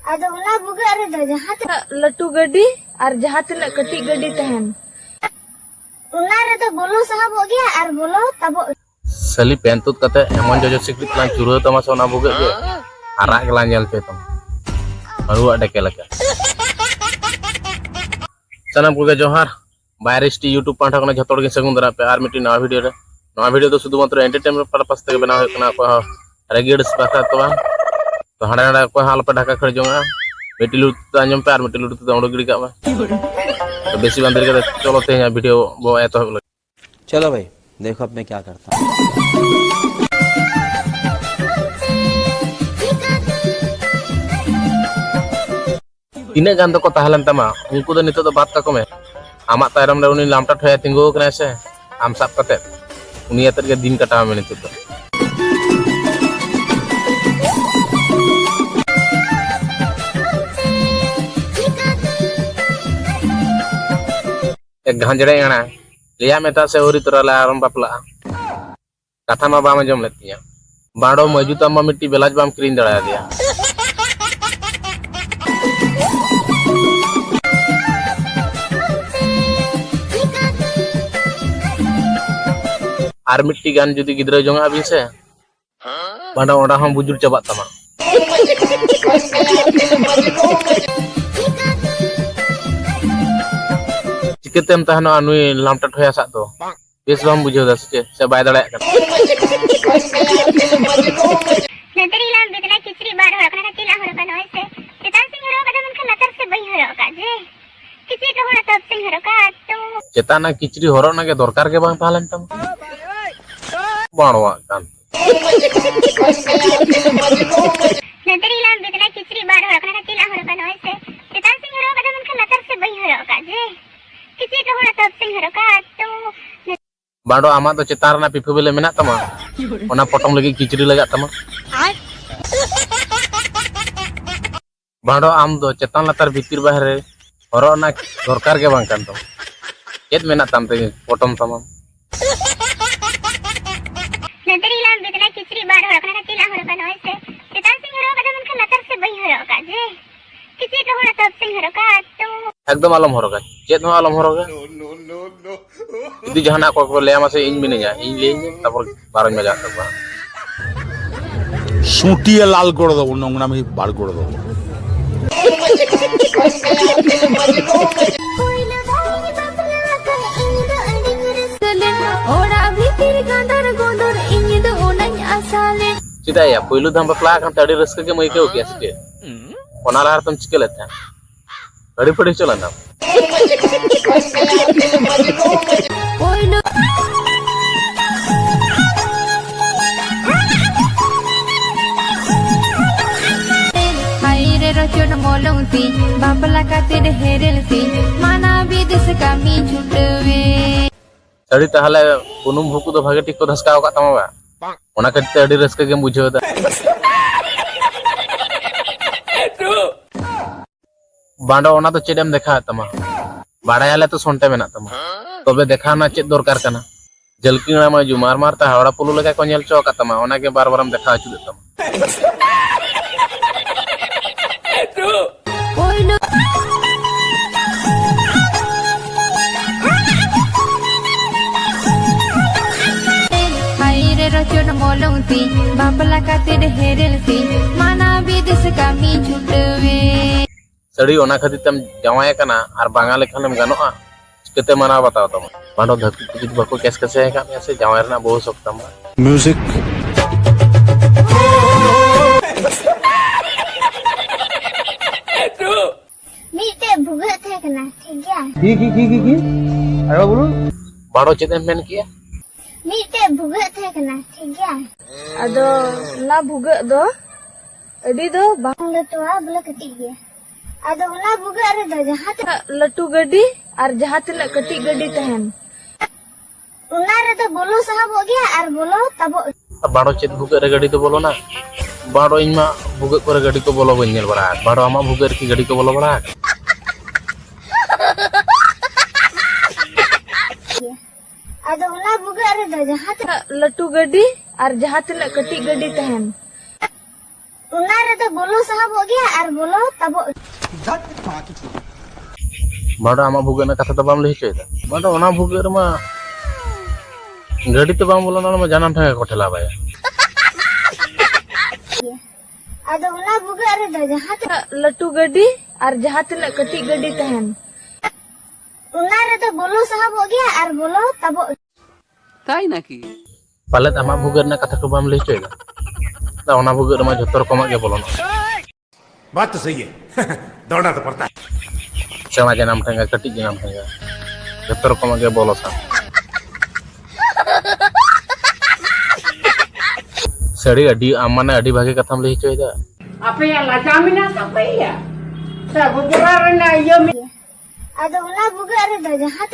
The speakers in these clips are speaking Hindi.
Ada una buga are da jahat लट्टू गड्डी और जहाँ तक कटी गड्डी तहन una re to bolo sahab ho gaya ar bolo tabo सली पेंतुत कते एमन जोजो सिक्रिट लान चुरो तमा सोना बुगे के आरा के लान जल पे तम अरु अडे के लका सनम पुगे जोहार बायरिस्टी यूट्यूब पाठा कने जतोड़ के सगुन दरा पे आर मिटी नवा वीडियो तो शुद्ध मात्र एंटरटेनमेंट पर्पस ते बना हो कना को रेगिड्स बाका तो तो हाडा हाडा को हाल पे ढाका खड़ जोंगा मिटी लुट तो अंजम पे आर मिटी लुट तो उड़ गिड़ी का तो बेसी बंदर के चलो ते वीडियो वो आए तो चलो भाई देखो अब मैं क्या करता हूँ। तीन गान को ताहलन तमा उनको तो नितो तो बात का कमे आमा तायरम रे उनी लामटा ठया तिंगो कने से आम साब कते उनी अतर के दिन कटाव में नितो तो एक घंजड़े गणा लिया मेता से ओरी तोरा ला आरम बापला कथा मा बाम जम लेतिया बाड़ो मजूता मा मिट्टी बेलाज बाम क्रीन दड़ा दिया आर मिट्टी गान जुदी गिद्रा जोंगा भी से बाड़ा ओडा हम बुजुर चबात तमा चिकेतेम तहनो अनुई लामटा ठया सा तो बेस बाम बुझेव दा से बाय दड़ा का नतरी लाम बितना किचरी बार हो रखना तिला हो रखना ऐसे चेतान सिंह रो कदम खन नतर से बई हो का जे किसी तो होना तब सिंह रो का तो चेताना किचरी होरो ना के दरकार के बांग पालन तम बाणवा कान नतरी लाम बितना किचरी बार हो रखना तिला हो रखना ऐसे चेतान सिंह रो कदम खन नतर से बई हो का जे किसी तो होना तब सिंह रो का तो बाड़ो आमा तो चेतार ना पिफे बेले मेना तमा ओना पटम लगी किचरी लगा तमा बाड़ो आम दो चेतान लतार भीतर बाहरे होरो ना दरकार के बांग कान तो चेत मेना तम ते पटम तमा नतरी लाम बितना किचरी बार हो रखना तिला हो रखना ऐसे चेतान सिंह रो कदम खन नतर से बई हो का जे किसी तो होना तब सिंह रो का तो एकदम आलम होरोगा चेत हो आलम होरोगा यदि जहाना को ले आमा से इन मिनेजा इन ले तापर 12 मजा तक सुटिए लाल করে দেব নোংরা আমি বার করে দেব ओड़ा भीतर गांदर गोंदर इंग दो ओनई आसाले चिदा या पहिलो धाम बपला kan तड़ी रस्क के मई के हो गया से ओना लार तुम चिके लेता गड़ी पड़ी चला ना ओइलो हायरे रचोन मोलंती बापला कातिर हेरेलती माना विदेश कामी छुटवे तड़ी ताहले कुनुम भुकु तो भागे टिक को धसकाव का तमा बा ओना कते अड़ी रस्क के बुझो दा बांडो ओना तो चेडम देखा तमा बाड़ायाले तो सोंटे मेना तमा तबे देखा ना चेद दरकार कना जलकिंगड़ा मा जु मार मारता हावड़ा पुलु लगा को नेल चौका तमा ओना के बार बारम देखा चु तमा ओइलो हायरे रचोन मोलंती बापला कातिर हेरेलती माना विदेश कामी छुटवे सड़ी ओना खातिर तम जवाय कना और बांगा लेखनम गानोआ कते मना बताओ तम बांडो धरती कुछ बको कैसे कैसे है का ऐसे जवाय रना बहुत सकतम म्यूजिक मीते भुगा थे कना ठीक गया की अरे बोलो बांडो चेतन मेन किया मीते भुगा थे कना ठीक गया अदो ना भुगा दो अडी दो बांग लटवा बला कटी गया ada una buga are da jahat लट्टू गड्डी और जहाँ तक कटी गड्डी तहन una re to bolo sahab ho gaya ar bolo tabo बाड़ो चेत भुगे रे गाड़ी तो बोलो ना बाड़ो इनमा भुगे करे गाड़ी को बोलो बन्नेल बड़ा बाड़ो आमा भुगे की गाड़ी को बोलो बड़ा ada una buga are da jahat लट्टू गड्डी और जहाँ तक कटी गड्डी तहन उना रे तो बोलो साहब हो गया और बोलो तब बाड़ा आमा भुगे ना कथा तो बाम लई चोयदा बाड़ा ओना भुगे रमा गाड़ी तो बाम बोलो ना जानम ठे को ठेला बाय आदो उना बुगे रे दो जहां लट्टू गड्डी और जहाँ तक कटी गड्डी तहन उना रे तो बोलो साहब हो गया और बोलो तब ताई ना की पालेत आमा भुगे ना कथा को बाम लई चोयदा दा ओना भुगे रमा जतर कमा के बोलो बात तो सही है दौड़ना तो पड़ता है सेवा जानम ठेगा कटी जानम ठेगा जतर कमा के बोलो सा सड़ी अडी आमाने अडी भागे कथाम लई चोयदा आदो उना बुगे रे दो जहां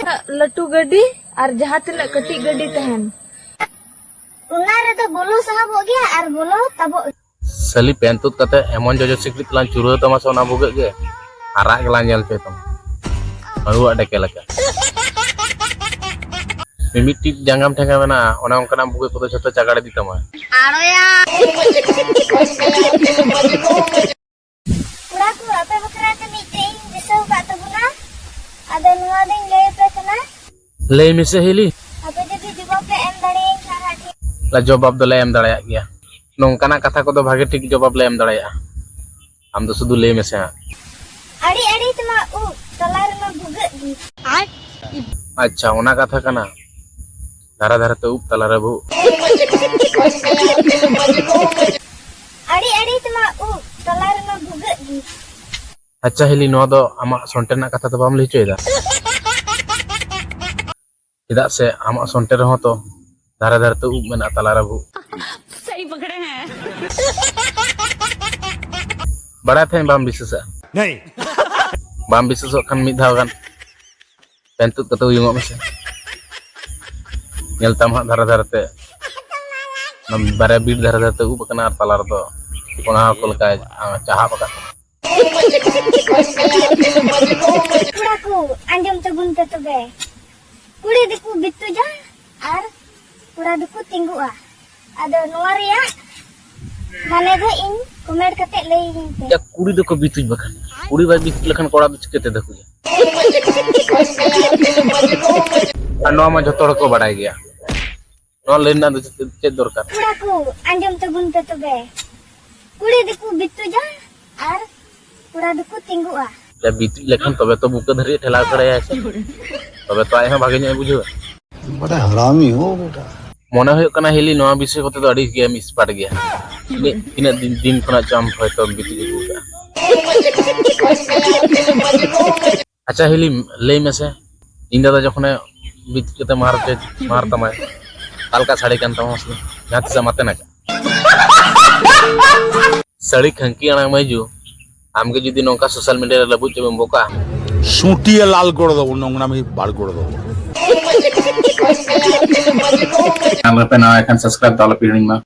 लट्टू गड्डी और जहाँ तक कटी गड्डी तहन उना रे तो बोलो साहब हो गया और बोलो तब सली पेंतुत कते एमन जोजो सिकरी तलान चुरो तमा सोना भुगे के आरा गला नेल पे तम अरुआ डेके लका मिमिटी जंगम ठेगा बना ओना ओनकना भुगे को जतो चागाड़े दी तमा पूरा को आपे बकरा ते मीटिंग दिसो का तो बुना आदो नुआ दिन ले पे कना ले मिसे हिली आपे जदी जवाब पे एम दड़े सारा ठीक ला जवाब दो ले एम दड़ाया गया नोंकाना कथा को दो भागे ठीक जवाब ले एम दड़ाया हम तो शुद्ध ले मिसे अड़ी अड़ी तमा उ तलार में भुगे दी अच्छा ओना कथा कना धारा धारा तो उप तला रबु अड़ी अड़ी तमा उ तलार में भुगे दी अच्छा हिली नो दो आमा सोंटे ना कथा तो बाम लई चोयदा इदा से आमा सोंटे रहो तो धारा धारा तो उप मेना तला रबु सही पकड़े हैं बड़ा थे बाम विशेष नहीं बाम विशेष खान मिद धाव गान पेंतुत कतो युंगो मेसे नेल ताम हा धारा धारा ते नम बारे बीट धारा धारा ते उप कना तला रो कोना को लका चाहा पका पूरा को अंजम तो बुनते तो बे कुड़ी दिकु बितु जा और पूरा दिकु तिंगुआ आदो नोआ रिया माने दो इन कमेंट कते लई पे या कुड़ी दो को बितुज बखान कुड़ी बाय बित लखन कोड़ा दो चिकते देखु जा अनवा मा जतोड़ को बड़ाई गया नो लेना दो चेत दरकार पूरा को अंजम तो बुनते तो बे कुड़ी दिकु बितु जा और पूरा दिकु तिंगुआ या बितुज लखन तबे तो बुके धरी ठेला खड़ाया से तबे तो आय हम भागे नै बुझो बड़ा हरामी हो बेटा मने होय कना हिली नवा विषय कोते तो अड़ी गया मिस पाट गया तिना दिन खना चाम होय तो बितुज बुगा अच्छा हिली ले में से इन दादा जखने बितुज कते मार तमाय हल्का साड़ी कान तमा से जात से मते ना साड़ी खंकी आना मजू आमके जुदी नोका सोशल मीडिया रे लबु चबम बोका सुटिए लाल कर दो नोंगना में बाड़ कर दो আমরা পেনা এখন সাবস্ক্রাইব দাও পিড়িং মা